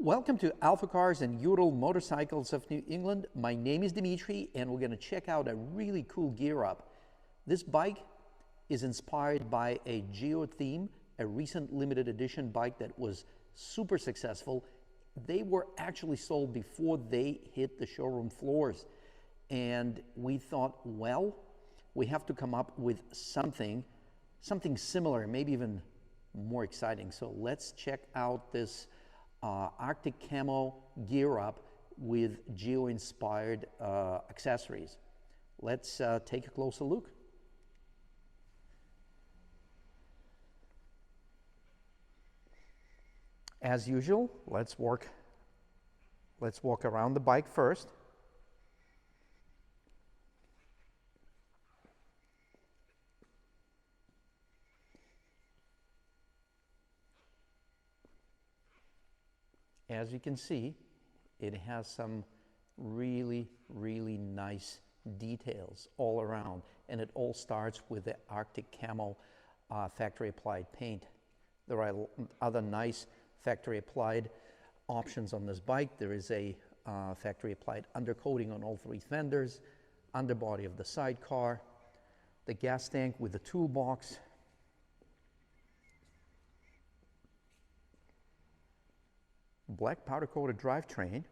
Welcome to AlphaCars and Ural Motorcycles of New England. My name is Dimitri, and we're going to check out a really cool gear up. This bike is inspired by a Geo theme, a recent limited edition bike that was super successful. They were actually sold before they hit the showroom floors. And we thought, well, we have to come up with something similar, maybe even more exciting. So let's check out this Arctic Camo gear up with Geo-inspired accessories. Let's take a closer look. As usual, let's walk around the bike first. As you can see, it has some really nice details all around, and it all starts with the Arctic Camo factory applied paint. There are other nice factory applied options on this bike. There is a factory applied undercoating on all three fenders, underbody of the sidecar, the gas tank with the toolbox, black powder coated drivetrain,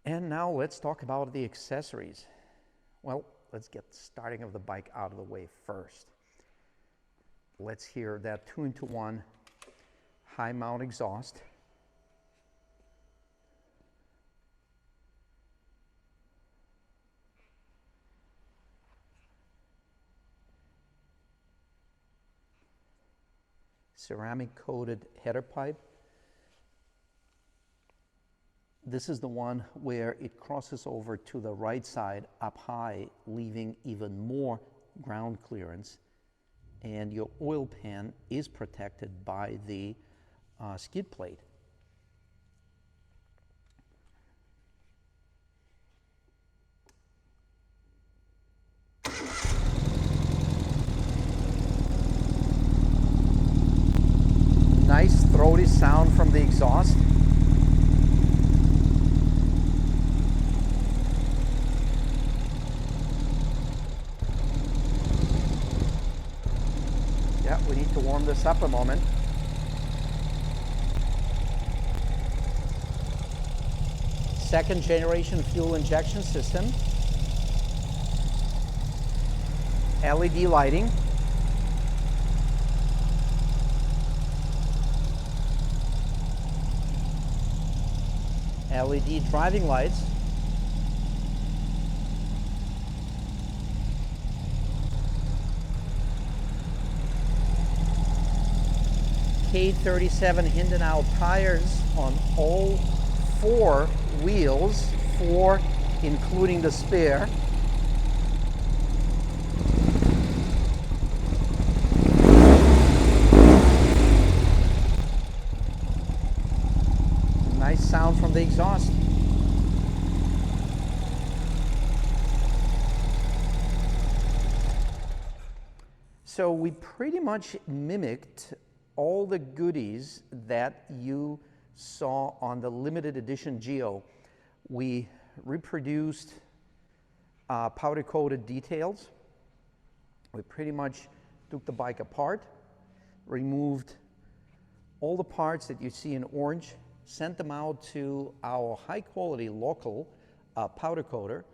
and now let's talk about the accessories. Well, let's get the starting of the bike out of the way first. Let's hear that 2-in-1 high mount exhaust. Ceramic coated header pipe. This is the one where it crosses over to the right side up high, leaving even more ground clearance. And your oil pan is protected by the skid plate. Nice throaty sound from the exhaust. Yeah, we need to warm this up a moment. Second generation fuel injection system. LED lighting. LED driving lights. K37 Hinden out tires on all four wheels, four including the spare. Nice sound from the exhaust. So we pretty much mimicked all the goodies that you saw on the limited edition Geo. We reproduced powder coated details. We pretty much took the bike apart, removed all the parts that you see in orange, sent them out to our high-quality local powder coater,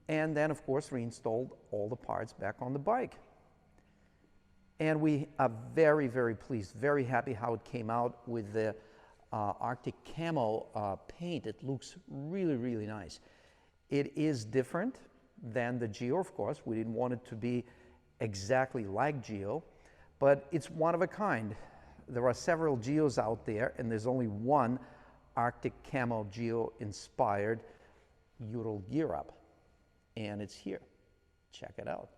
and then, of course, reinstalled all the parts back on the bike. And we are very pleased, very happy how it came out with the Arctic Camo paint. It looks really nice. It is different than the Geo, of course. We didn't want it to be exactly like Geo, but it's one of a kind. There are several Geos out there, and there's only one Arctic Camo Geo-inspired Ural gear up, and it's here. Check it out.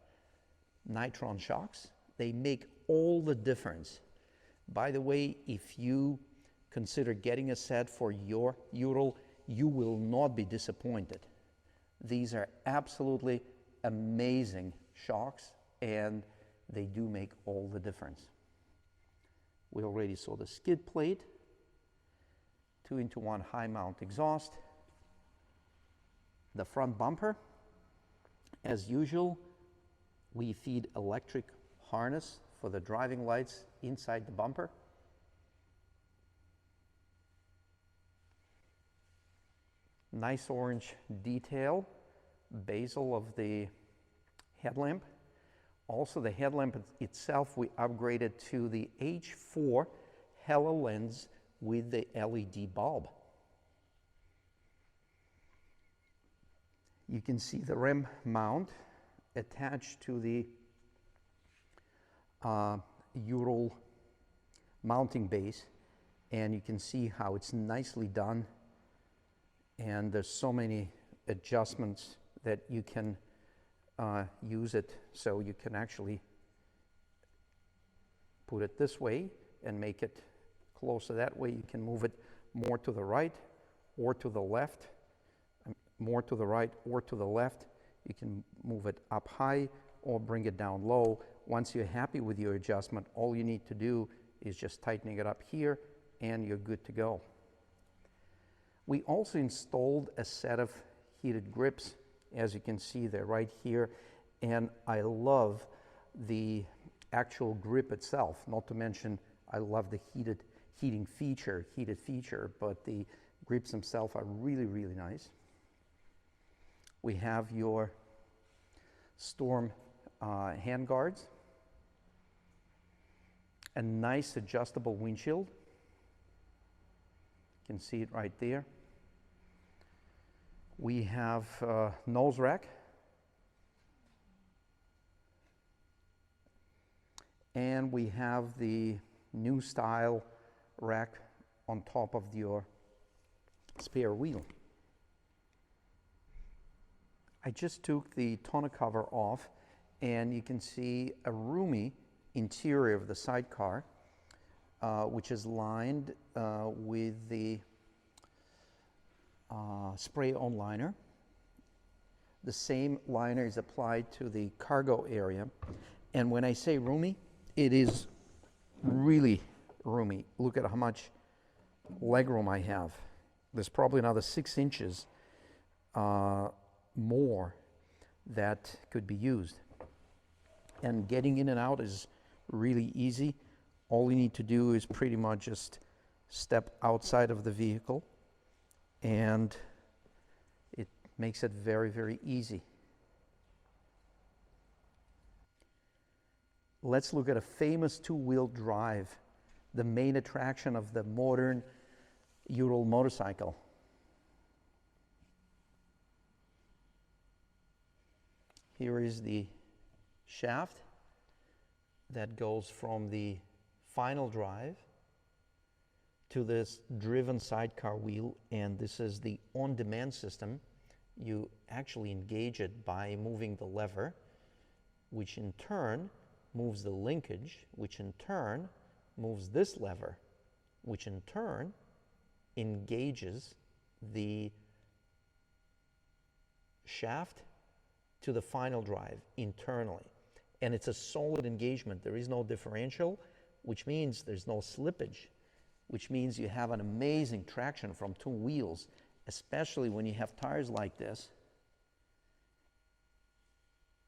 Nitron shocks, they make all the difference. By the way, if you consider getting a set for your Ural, you will not be disappointed. These are absolutely amazing shocks, and they do make all the difference. We already saw the skid plate, 2-in-1 high mount exhaust, the front bumper. As usual, we feed electric harness for the driving lights inside the bumper. Nice orange detail, bezel of the headlamp. Also, the headlamp itself, we upgraded to the H4 halo lens with the LED bulb. You can see the rim mount attached to the Ural mounting base, and you can see how it's nicely done, and there's so many adjustments that you can use it, so you can actually put it this way and make it closer that way. You can move it more to the right or to the left, more to the right or to the left. You can move it up high or bring it down low. Once you're happy with your adjustment, all you need to do is just tightening it up here and you're good to go. We also installed a set of heated grips. As you can see, they're right here, and I love the actual grip itself, not to mention I love the heated feature, but the grips themselves are really, really nice. We have your storm hand guards, a nice adjustable windshield. You can see it right there. We have nose rack, and we have the new style rack on top of your spare wheel. I just took the tonneau cover off, and you can see a roomy interior of the sidecar, which is lined with the spray-on liner. The same liner is applied to the cargo area, and when I say roomy, it is really roomy. Look at how much legroom I have. There's probably another 6 inches more that could be used, and getting in and out is really easy. All you need to do is pretty much just step outside of the vehicle, and it makes it very, very easy. Let's look at a famous two-wheel drive, the main attraction of the modern Ural motorcycle. Here is the shaft that goes from the final drive to this driven sidecar wheel, and this is the on-demand system. You actually engage it by moving the lever, which in turn moves the linkage, which in turn moves this lever, which in turn engages the shaft to the final drive internally. And it's a solid engagement. There is no differential, which means there's no slippage, which means you have an amazing traction from two wheels, especially when you have tires like this.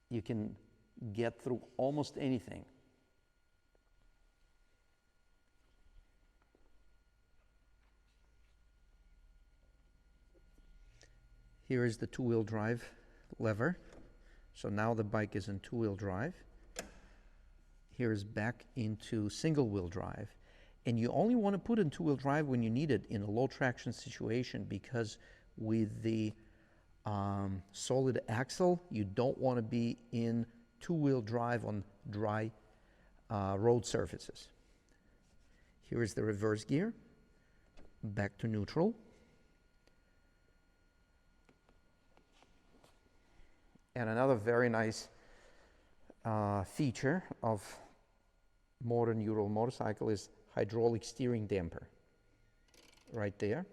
You can get through almost anything. Here is the two-wheel drive lever. So now the bike is in two-wheel drive. Here is back into single-wheel drive. And you only want to put in two-wheel drive when you need it in a low traction situation, because with the solid axle, you don't want to be in two-wheel drive on dry road surfaces. Here is the reverse gear, back to neutral. And another very nice feature of modern Ural motorcycle is hydraulic steering damper. Right there.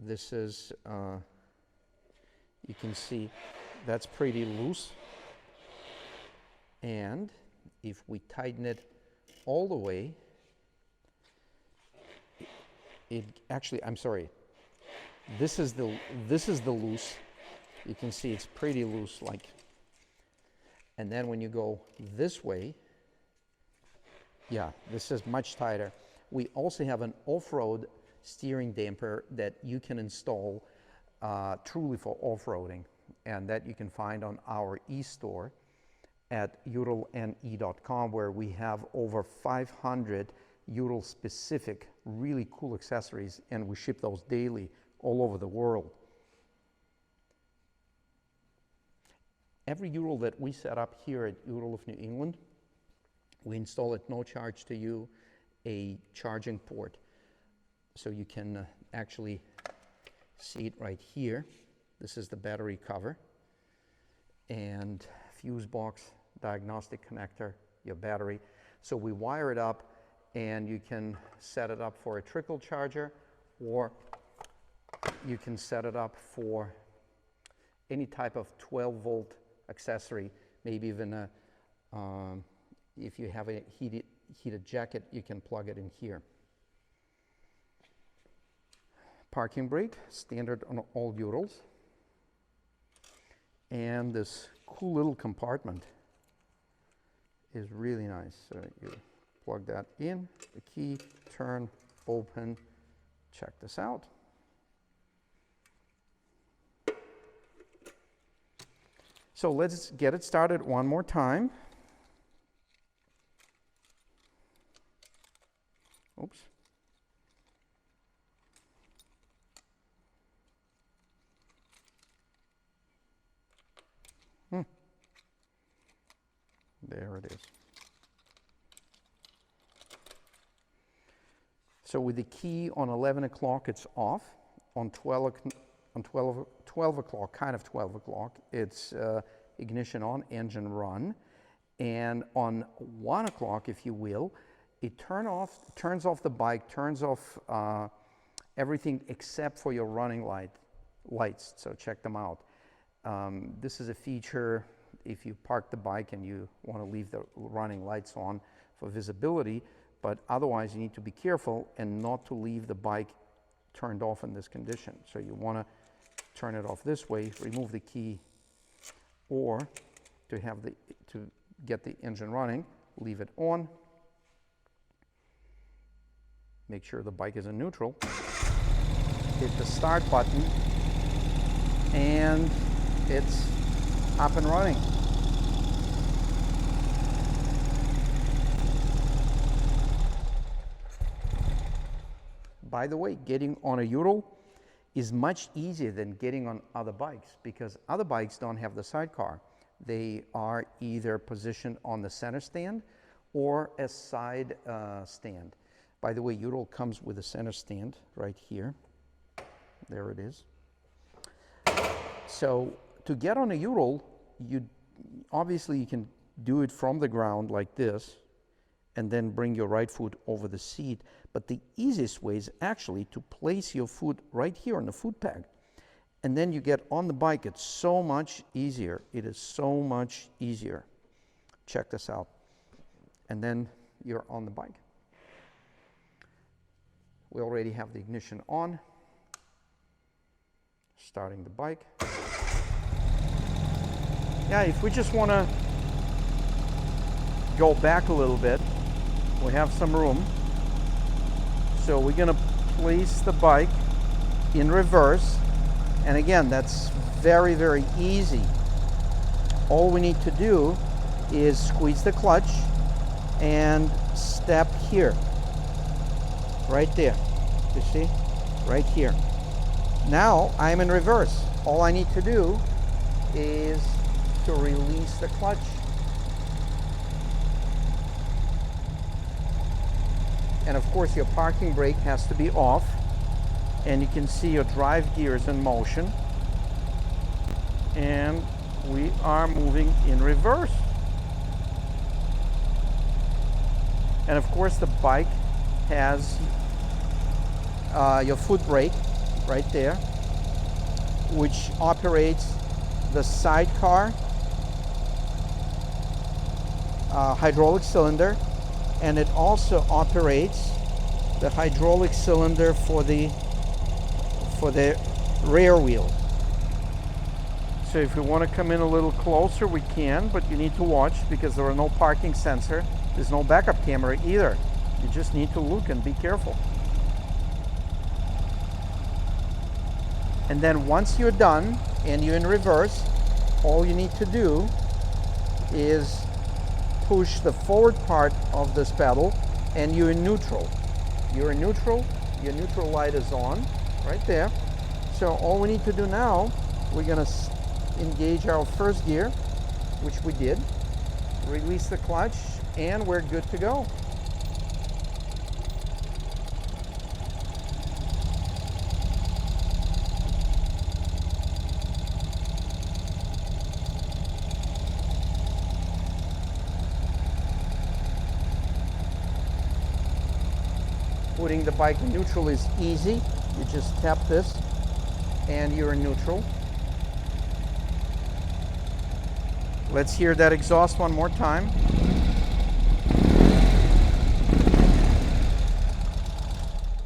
This is, you can see, that's pretty loose. And if we tighten it all the way, I'm sorry, this is the loose. You can see it's pretty loose, like. And then when you go this way, yeah, this is much tighter. We also have an off-road steering damper that you can install truly for off-roading, and that you can find on our e-store at uralne.com, where we have over 500 Ural specific really cool accessories, and we ship those daily all over the world. Every Ural that we set up here at Ural of New England, we install at no charge to you a charging port. So you can actually see it right here. This is the battery cover, and fuse box, diagnostic connector, your battery. So we wire it up, and you can set it up for a trickle charger, or you can set it up for any type of 12-volt accessory, maybe even a, if you have a heated jacket, you can plug it in here. Parking brake, standard on all Urals. And this cool little compartment is really nice. So you plug that in, the key, turn, open. Check this out. So let's get it started one more time. Oops. There it is. So with the key on 11 o'clock, it's off. On 12 o'clock, kind of 12 o'clock, it's ignition on, engine run. And on 1 o'clock, if you will, it turns off the bike, turns off everything except for your running lights. So check them out. This is a feature if you park the bike and you want to leave the running lights on for visibility, but otherwise you need to be careful and not to leave the bike turned off in this condition. So you want to turn it off this way, remove the key, or to get the engine running, leave it on. Make sure the bike is in neutral. Hit the start button, and it's up and running. By the way, getting on a Ural is much easier than getting on other bikes, because other bikes don't have the sidecar. They are either positioned on the center stand or a side stand. By the way, Ural comes with a center stand right here. There it is. So to get on a Ural, obviously you can do it from the ground like this, and then bring your right foot over the seat. But the easiest way is actually to place your foot right here on the foot peg. And then you get on the bike. It's so much easier. It is so much easier. Check this out. And then you're on the bike. We already have the ignition on. Starting the bike. Yeah, if we just want to go back a little bit, we have some room. So we're going to place the bike in reverse. And again, that's very, very easy. All we need to do is squeeze the clutch and step here. Right there. You see? Right here. Now I'm in reverse. All I need to do is to release the clutch. And of course your parking brake has to be off, and you can see your drive gears in motion, and we are moving in reverse. And of course the bike has your foot brake right there, which operates the sidecar hydraulic cylinder, and it also operates the hydraulic cylinder for the rear wheel. So if we want to come in a little closer, we can, but you need to watch because there are no parking sensor. There's no backup camera either. You just need to look and be careful. And then once you're done and you're in reverse, all you need to do is push the forward part of this pedal and you're in neutral. You're in neutral, your neutral light is on right there. So all we need to do now, we're going to engage our first gear, which we did, release the clutch, and we're good to go. Putting the bike in neutral is easy. You just tap this and you're in neutral. Let's hear that exhaust one more time.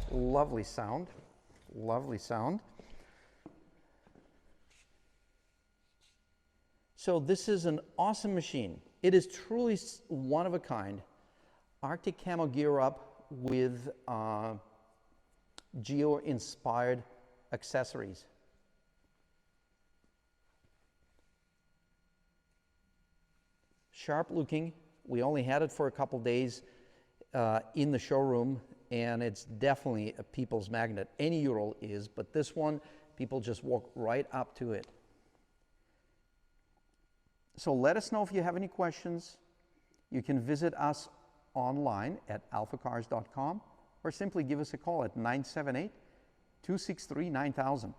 Lovely sound, lovely sound. So this is an awesome machine. It is truly one of a kind. Arctic Camo gear up with geo-inspired accessories. Sharp looking. We only had it for a couple days in the showroom, and it's definitely a people's magnet. Any Ural is, but this one, people just walk right up to it. So let us know if you have any questions. You can visit us online at alphacars.com or simply give us a call at 978-263-9000.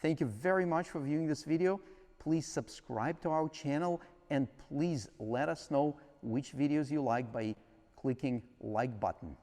Thank you very much for viewing this video. Please subscribe to our channel and please let us know which videos you like by clicking like button.